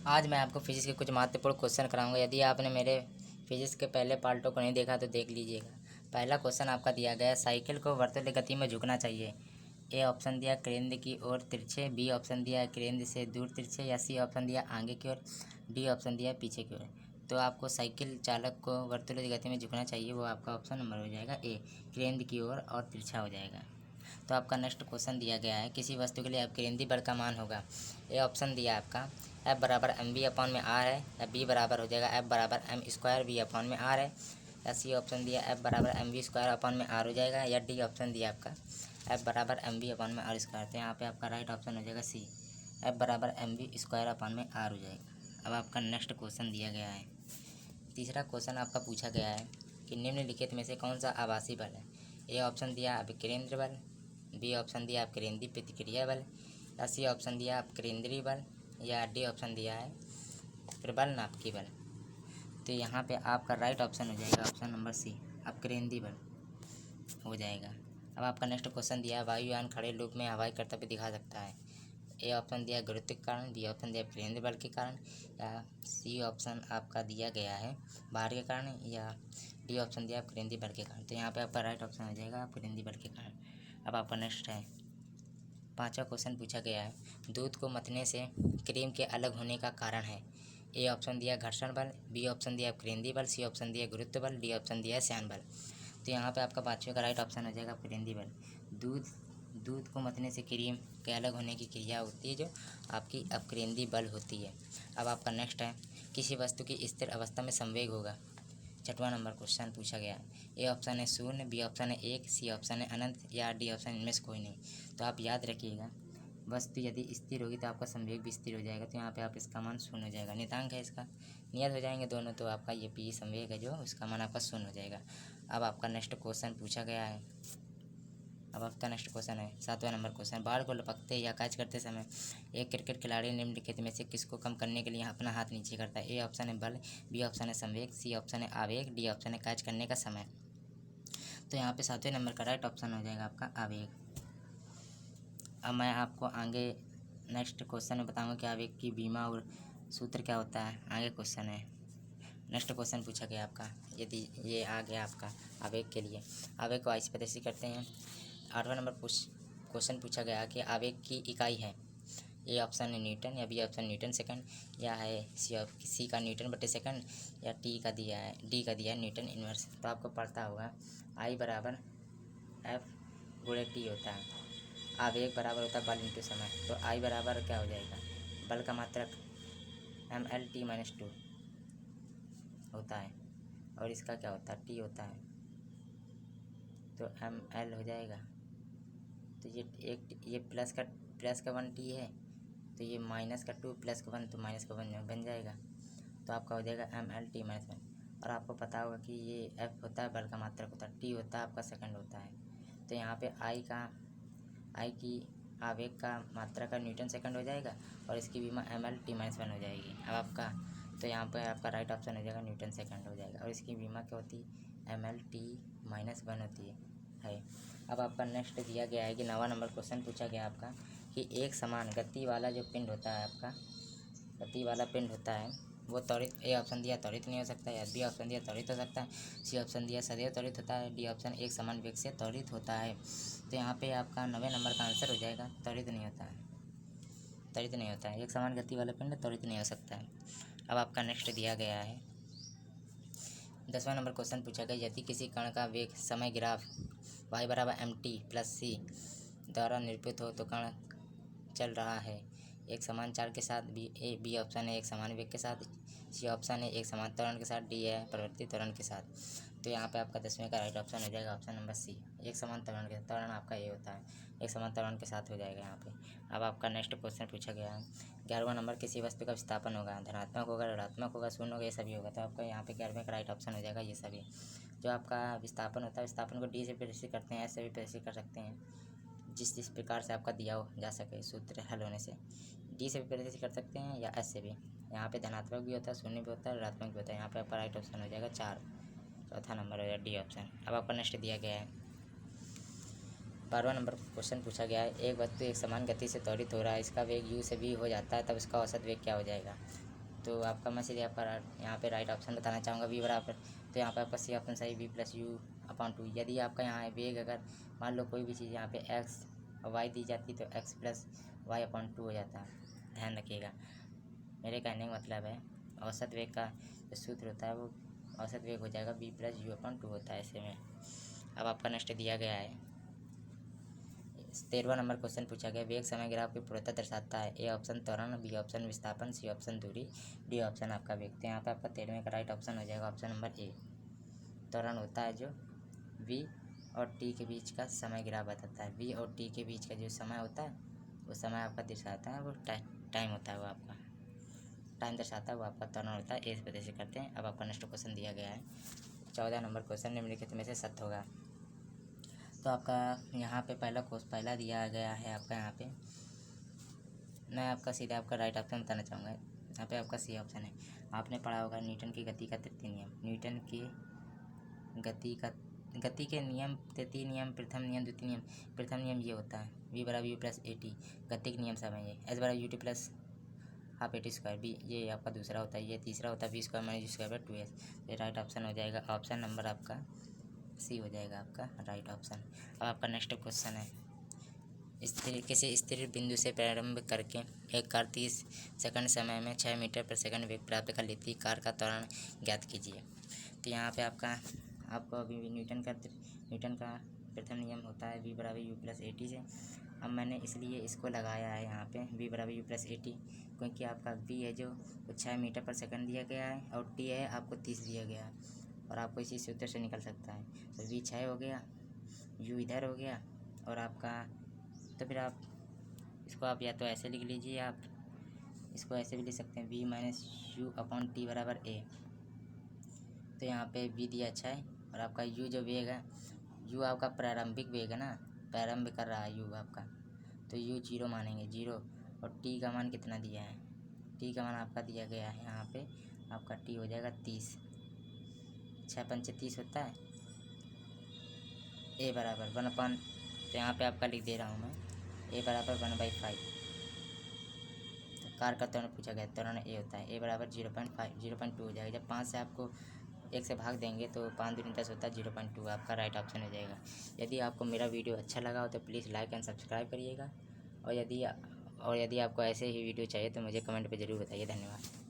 आज मैं आपको फिजिक्स के कुछ महत्वपूर्ण क्वेश्चन कराऊंगा। यदि आपने मेरे फिजिक्स के पहले पार्टों को नहीं देखा तो देख लीजिएगा। पहला क्वेश्चन आपका दिया गया है, साइकिल को वर्तुल्य गति में झुकना चाहिए। ए ऑप्शन दिया केंद्र की ओर तिरछे, बी ऑप्शन दिया केंद्र से दूर तिरछे, या सी ऑप्शन दिया आगे की ओर, डी ऑप्शन दिया पीछे की ओर। तो आपको साइकिल चालक को वर्तुल्य गति में झुकना चाहिए, वो आपका ऑप्शन नंबर हो जाएगा ए, केंद्र की ओर और तिरछा हो जाएगा। तो आपका नेक्स्ट क्वेश्चन दिया गया है, किसी वस्तु के लिए अब केंद्रीय बल का मान होगा। ए ऑप्शन दिया आपका एफ बराबर एम वी अपॉन में आर है, या बी बराबर हो जाएगा एफ बराबर एम स्क्वायर वी अपॉन में आर है, या सी ऑप्शन दिया एफ बराबर एम वी स्क्वायर अपॉन में आर हो जाएगा, या डी ऑप्शन दिया आपका एफ बराबर एम वी अपॉन में आर स्क्वायर। तो यहाँ पे आपका राइट ऑप्शन हो जाएगा सी, एफ बराबर एम वी स्क्वायर अपॉन में आर हो जाएगा। अब आपका नेक्स्ट क्वेश्चन दिया गया है, तीसरा क्वेश्चन आपका पूछा गया है कि निम्नलिखित में से कौन सा आभासी बल है। ए ऑप्शन दिया अभिकेंद्र बल, बी ऑप्शन दिया केंद्रीय प्रतिक्रिया बल, या सी ऑप्शन दिया केंद्रीय बल, या डी ऑप्शन दिया है प्रबल नाभिकीय बल। तो यहाँ पे आपका राइट ऑप्शन हो जाएगा ऑप्शन नंबर सी, अपकेंद्रीय बल हो जाएगा। अब आपका नेक्स्ट क्वेश्चन दिया है, वायुयान खड़े लूप में हवाई कर्तव्य दिखा सकता है। ए ऑप्शन दिया गुरुत्व के कारण, बी ऑप्शन दिया केंद्रीय बल के कारण, या सी ऑप्शन आपका दिया गया है भार के कारण, या डी ऑप्शन दिया केंद्रीय बल के कारण। तो यहाँ पे आपका राइट ऑप्शन हो जाएगा केंद्रीय बल के कारण। अब आपका नेक्स्ट है, पांचवा क्वेश्चन पूछा गया है, दूध को मथने से क्रीम के अलग होने का कारण है। ए ऑप्शन दिया घर्षण बल, बी ऑप्शन दिया केंद्रीय बल, सी ऑप्शन दिया गुरुत्व बल, डी ऑप्शन दिया श्यान बल। तो यहाँ पे आपका पाँचवें का राइट ऑप्शन हो जाएगा केंद्रीय बल। दूध को मथने से क्रीम के अलग होने की क्रिया होती है जो आपकी अपकेंद्रीय बल होती है। अब आपका नेक्स्ट है, किसी वस्तु की स्थिर अवस्था में संवेग होगा। छठवां नंबर क्वेश्चन पूछा गया है। ए ऑप्शन है शून्य, बी ऑप्शन है एक, सी ऑप्शन है अनंत, या डी ऑप्शन इनमें से कोई नहीं। तो आप याद रखिएगा, वस्तु यदि स्थिर होगी तो आपका संवेग भी स्थिर हो जाएगा। तो यहाँ पे आप इसका मान शून्य हो जाएगा। नियतांक है इसका, नियत हो जाएंगे दोनों, तो आपका ये पी संवेग है जो इसका मान आपका शून्य हो जाएगा। अब आपका नेक्स्ट क्वेश्चन पूछा गया है, अब आपका नेक्स्ट क्वेश्चन है सातवां नंबर क्वेश्चन, बाढ़ को लपकते या कैच करते समय एक क्रिकेट खिलाड़ी निम्नलिखित में से किसको कम करने के लिए अपना हाथ नीचे करता है। ए ऑप्शन है बल, बी ऑप्शन है संवेग, सी ऑप्शन है आवेग, डी ऑप्शन है कैच करने का समय। तो यहाँ पे सातवें नंबर का राइट ऑप्शन हो जाएगा आपका आवेग। अब मैं आपको आगे नेक्स्ट क्वेश्चन में बताऊंगा कि आवेग की बीमा और सूत्र क्या होता है। आगे क्वेश्चन है, नेक्स्ट क्वेश्चन पूछा गया आपका, यदि ये आ गया आपका आवेग के लिए, आवेग को ऐसे प्रदर्शित करते हैं। आठवां नंबर क्वेश्चन पूछा गया कि आवेग की इकाई है। ए ऑप्शन है न्यूटन, या बी ऑप्शन न्यूटन सेकंड, या है सी का न्यूटन बटे सेकंड, या डी का दिया है न्यूटन इन्वर्स। तो आपको पढ़ता होगा आई बराबर एफ गुणे टी होता है, आवेग बराबर होता है बल इंटू समय। तो आई बराबर क्या हो जाएगा, बल का मात्रक mL/t-2 होता है, और इसका क्या होता है टी होता है, तो mL हो जाएगा। तो ये प्लस का 1 टी है, तो ये माइनस का 2 प्लस का 1, तो माइनस का 1 बन जाएगा। तो आपका हो जाएगा mL/t-1। और आपको पता होगा कि ये F होता है बल का मात्रक होता है, T होता है आपका सेकंड होता है। तो यहाँ पे I की आवेग का मात्रा का न्यूटन सेकंड हो जाएगा, और इसकी बीमा mL/t-1 हो जाएगी। अब आपका, तो यहाँ पे आपका राइट ऑप्शन हो जाएगा न्यूटन सेकंड हो जाएगा, और इसकी बीमा क्या होती है mL/t-1 होती है। अब आपका नेक्स्ट दिया गया है कि 9वां नंबर क्वेश्चन पूछा गया आपका कि एक समान गति वाला जो पिंड होता है आपका, गति वाला पिंड होता है वो त्वरित, ए ऑप्शन दिया त्वरित नहीं हो सकता, या बी ऑप्शन दिया त्वरित हो सकता है, सी ऑप्शन दिया सदैव त्वरित होता है, डी ऑप्शन एक समान वेग से त्वरित होता है। तो यहाँ पे आपका 9वें नंबर का आंसर हो जाएगा त्वरित नहीं होता है, त्वरित नहीं होता है। एक समान गति वाला पिंड त्वरित नहीं हो सकता है। अब आपका नेक्स्ट दिया गया है 10वां नंबर क्वेश्चन पूछा गया, यदि किसी कण का वेग समय ग्राफ y बराबर mt+c द्वारा निरूपित हो तो कण चल रहा है एक समान चाल के साथ। बी ऑप्शन है एक समान वेग के साथ, सी ऑप्शन है एक समान त्वरण के साथ, डी है परिवर्तित त्वरण के साथ। तो यहाँ पे आपका 10वें का राइट ऑप्शन हो जाएगा ऑप्शन नंबर सी, एक समान त्वरण के, त्वरण आपका ये होता है, एक समान त्वरण के साथ हो जाएगा यहाँ पे। अब आपका नेक्स्ट क्वेश्चन पूछा गया है 11वां नंबर, किसी वस्तु का विस्थापन होगा, धनात्मक होगा, ऋणात्मक होगा, शून्य होगा, ये सभी होगा। तो आपका यहाँ पे 11वें का राइट ऑप्शन हो जाएगा ये सभी। जो आपका विस्थापन होता है, विस्थापन को डी से प्रदर्शित करते हैं, एस से भी प्रदर्शित कर सकते हैं, जिस प्रकार से आपका दिया जा सके सूत्र हल होने से। डी से भी प्रदर्शित कर सकते हैं या एस से भी। यहाँ पे धनात्मक भी होता है, शून्य भी होता है, ऋणात्मक भी होता है। यहाँ पे आपका राइट ऑप्शन हो जाएगा 4, चौथा नंबर हो जाएगा डी ऑप्शन। अब आपका नेक्स्ट दिया गया है 12वां नंबर क्वेश्चन पूछा गया है, एक वस्तु एक समान गति से त्वरित हो रहा है, इसका वेग u से v हो जाता है, तब इसका औसत वेग क्या हो जाएगा। तो आपका मैं सीधे आपका यहाँ पे राइट ऑप्शन बताना चाहूँगा वी बराबर, तो यहाँ पे आपका सी ऑप्शन सही V plus U upon two. यदि आपका यहाँ है वेग, अगर मान लो कोई भी चीज़ यहाँ पे एक्स और वाई दी जाती तो X plus Y upon two हो जाता है। ध्यान रखिएगा, मेरे कहने का मतलब है औसत वेग का जो सूत्र होता है वो औसत वेग हो जाएगा V plus U upon two होता है ऐसे में। अब आपका नेक्स्ट दिया गया है 13वां नंबर क्वेश्चन पूछा गया, वेग समय ग्राफ की पूर्णता दर्शाता है। ए ऑप्शन त्वरण, बी ऑप्शन विस्थापन, सी ऑप्शन दूरी, डी ऑप्शन आपका वेग। तो यहाँ पे आपका 13वें का राइट ऑप्शन हो जाएगा ऑप्शन नंबर ए। त्वरण होता है जो वी और टी के बीच का समय ग्राफ बताता है। वी और टी के बीच का जो समय होता है वो समय आपका दर्शाता है, वो टाइम होता है, वो आपका टाइम दर्शाता है, वो आपका त्वरण होता है। इस वजह से करते हैं। अब आपका नेक्स्ट क्वेश्चन दिया गया है 14 नंबर क्वेश्चन, निम्नलिखित में से सत्य होगा। तो आपका यहाँ पे पहला दिया गया है आपका यहाँ पे, मैं आपका सीधा आपका राइट ऑप्शन बताना चाहूँगा। यहाँ पे आपका सी ऑप्शन है। आपने पढ़ा होगा न्यूटन की गति का तृतीय नियम। न्यूटन की गति के नियम, तृतीय नियम, प्रथम नियम, द्वितीय नियम। प्रथम नियम ये होता है वी बराबर यू प्लस ए टी, गति के नियम समझिए। एस बराबर U T plus half A T square, B ये आपका दूसरा होता है। ये तीसरा होता है V square minus U square by two S. ये राइट ऑप्शन हो जाएगा, ऑप्शन नंबर आपका सी हो जाएगा आपका राइट ऑप्शन। अब आपका नेक्स्ट क्वेश्चन है, इस तरीके से स्थिर बिंदु से प्रारंभ करके एक कार 30 सेकंड समय में 6 मीटर पर सेकंड वेग प्राप्त कर लेती है। कार का त्वरण ज्ञात कीजिए। तो यहाँ पे आपको अभी न्यूटन का प्रथम नियम होता है वी बराबर यू प्लस ए टी से। अब मैंने इसलिए इसको लगाया है यहाँ पे वी बराबर यू प्लस ए टी, क्योंकि आपका वी है जो 6 मीटर पर सेकंड दिया गया है और टी है आपको 30 दिया गया है, और आपको इसी सूत्र से निकल सकता है। तो वी 6 हो गया, यू इधर हो गया, और आपका तो फिर आप इसको आप या तो ऐसे लिख लीजिए, आप इसको ऐसे भी लिख सकते हैं V minus U upon T बराबर ए। तो यहाँ पे वी दिया 6 और आपका यू जो वेग है, यू आपका प्रारंभिक वेग है ना, प्रारंभ कर रहा है यू आपका, तो यू 0 मानेंगे 0। और टी का मान कितना दिया है, टी का मान आपका दिया गया है यहाँ पे आपका टी हो जाएगा 30। 6 पंचे 30 होता है। ए बराबर 1 अपन, तो यहाँ पे आपका लिख दे रहा हूँ मैं ए बराबर 1/5। तो कार का त्वरण पूछा गया, त्वरण ए होता है ए बराबर 0.2 हो जाएगा। जब 5 से आपको 1 से भाग देंगे तो 5 दूनी 10 होता है, 0.2 आपका राइट ऑप्शन हो जाएगा। यदि आपको मेरा वीडियो अच्छा लगा हो तो प्लीज़ लाइक एंड सब्सक्राइब करिएगा, और यदि आपको ऐसे ही वीडियो चाहिए तो मुझे कमेंट पे ज़रूर बताइए। धन्यवाद।